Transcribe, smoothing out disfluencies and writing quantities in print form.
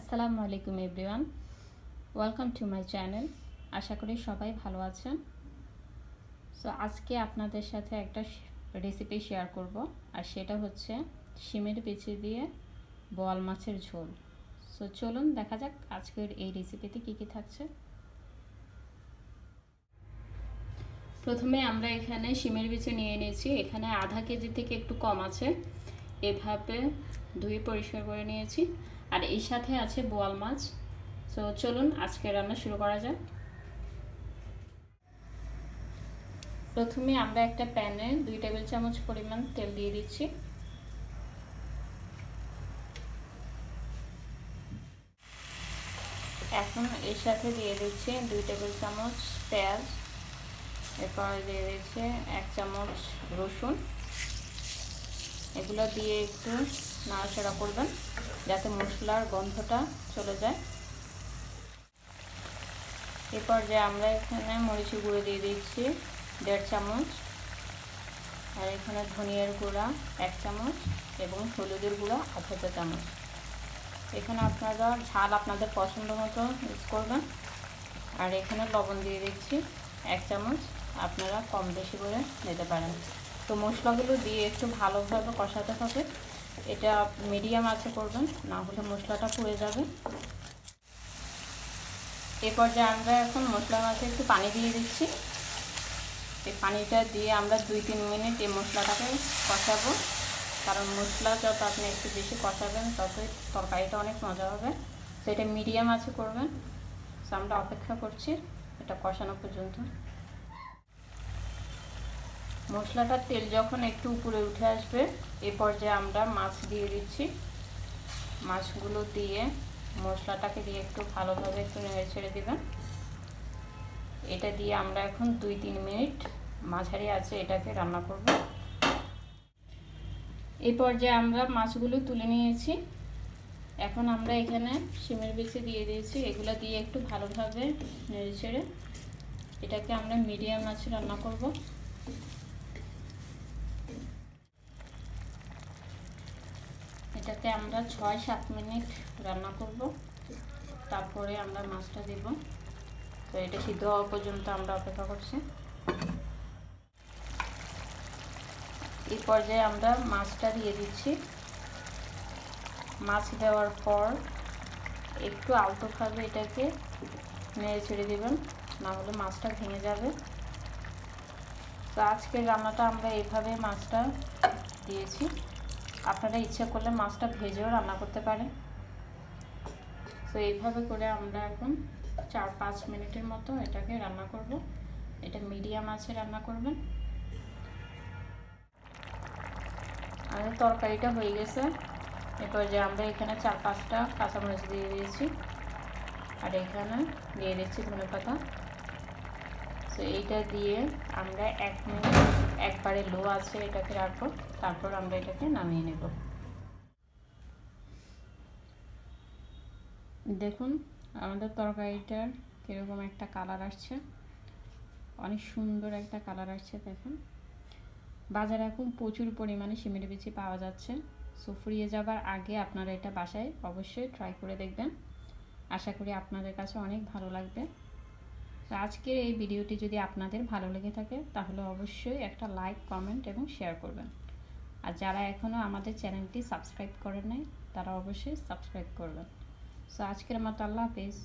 আসসালামু আলাইকুম everyone, welcome to my channel. আশা করি সবাই ভালো আছেন। সো আজকে আপনাদের সাথে একটা রেসিপি শেয়ার করব, আর সেটা হচ্ছে শিমের বিচি দিয়ে বোয়াল মাছের ঝোল। সো চলুন দেখা যাক আজকের এই রেসিপিতে কী কী থাকছে। প্রথমে আমরা এখানে শিমের বিচি নিয়ে নিয়েছি, এখানে আধা কেজি থেকে একটু কম আছে। এভাবে ধুয়ে পরিষ্কার করে নিয়েছি, আর এর সাথে আছে বোয়াল মাছ। সো চলুন আজকে রান্না শুরু করা যাক। প্রথমে আমরা একটা প্যানে 2 টেবিল চামচ পরিমাণ তেল দিয়ে দিচ্ছি। এখন এর সাথে দিয়ে দিচ্ছি 2 টেবিল চামচ পেঁয়াজ, এরপর দিয়ে দিচ্ছি 1 চামচ রসুন। এগুলো দিয়ে একটু নাড়াচাড়া করবেন যাতে মশলার গন্ধটা চলে যায়। এরপর যে আমরা এখানে মরিচের গুঁড়ো দিয়ে দিচ্ছি 1.5 চামচ, আর এখানে ধনিয়ার গুঁড়া 1 চামচ এবং হলুদের গুঁড়া আধা চামচ। এখানে আপনারা ঝাল আপনাদের পছন্দ মতো ইউজ করবেন। আর এখানে লবণ দিয়ে দিচ্ছি 1 চামচ, আপনারা কম বেশি করে নিতে পারেন। তো মশলাগুলো দিয়ে একটু ভালোভাবে কষাতে হবে। এটা মিডিয়াম আঁচে করবেন, না হলে মশলাটা পুড়ে যাবে। এরপর যে আমরা এখন মশলার মাঝে একটু পানি দিয়ে দিচ্ছি। এই পানিটা দিয়ে আমরা 2-3 মিনিট এই মশলাটাকে কষাবো, কারণ মশলা যত আপনি একটু বেশি কষাবেন ততই তরকারিটা অনেক মজা হবে। তো এটা মিডিয়াম আঁচে করবেন। তো আমরা অপেক্ষা করছি এটা কষানো পর্যন্ত। মশলাটার তেল যখন একটু উপরে উঠে আসবে, এই পর্যায়ে আমরা মাছ দিয়ে দিচ্ছি। মাছগুলো দিয়ে মশলাটাকে দিয়ে একটু ভালোভাবে একটু নেড়ে ছেড়ে দেবেন। এটা দিয়ে আমরা এখন 2-3 মিনিট মাঝারি আছে এটাকে রান্না করব। এই পর্যায়ে আমরা মাছগুলো তুলে নিয়েছি। এখন আমরা এখানে শিমের বিচি দিয়ে দিয়েছি, এগুলো দিয়ে একটু ভালোভাবে নেড়ে ছেড়ে এটাকে আমরা মিডিয়াম আঁচে রান্না করব। এটাতে আমরা 6-7 মিনিট রান্না করব, তারপরে আমরা মাছটা দেব। তো এটা সিদ্ধ হওয়া পর্যন্ত আমরা অপেক্ষা করছি। এই পর্যায়ে আমরা মাছটা দিয়ে দিচ্ছি। মাছ দেওয়ার পর একটু আলতোভাবে এটাকে নেড়ে ছেড়ে দেবেন, না হলে মাছটা ভেঙে যাবে। তো আজকের রান্নাটা আমরা এইভাবে মাছটা দিয়েছি। আপনারা ইচ্ছা করলে মাছটা ভেজেও রান্না করতে পারেন। তো এইভাবে করে আমরা এখন 4-5 মিনিটের মতো এটাকে রান্না করব। এটা মিডিয়াম আঁচে রান্না করবেন। আমাদের তরকারিটা হয়ে গেছে। এরপর যে আমরা এখানে 4-5টা কাঁচামরিচ দিয়ে দিয়েছি, আর এখানে দিয়ে দিচ্ছি ধনেপাতা। তো এইটা দিয়ে আমরা 1 মিনিট একবারে লো আছে এটাকে রাখবো, তারপর আমরা এটাকে নামিয়ে নেব। দেখুন আমাদের তরকারিটার কীরকম একটা কালার আসছে, অনেক সুন্দর একটা কালার আসছে। দেখুন বাজারে এখন প্রচুর পরিমাণে শিমের বিচি পাওয়া যাচ্ছে। সো ফুরিয়ে যাবার আগে আপনারা এটা বাসায় অবশ্যই ট্রাই করে দেখবেন। আশা করি আপনাদের কাছে অনেক ভালো লাগবে। তো আজকের এই ভিডিওটি যদি আপনাদের ভালো লেগে থাকে তাহলে অবশ্যই একটা লাইক, কমেন্ট এবং শেয়ার করবেন। আর যারা এখনও আমাদের চ্যানেলটি সাবস্ক্রাইব করেন নাই তারা অবশ্যই সাবস্ক্রাইব করবেন। সো আজকের মতো আল্লাহ হাফেজ।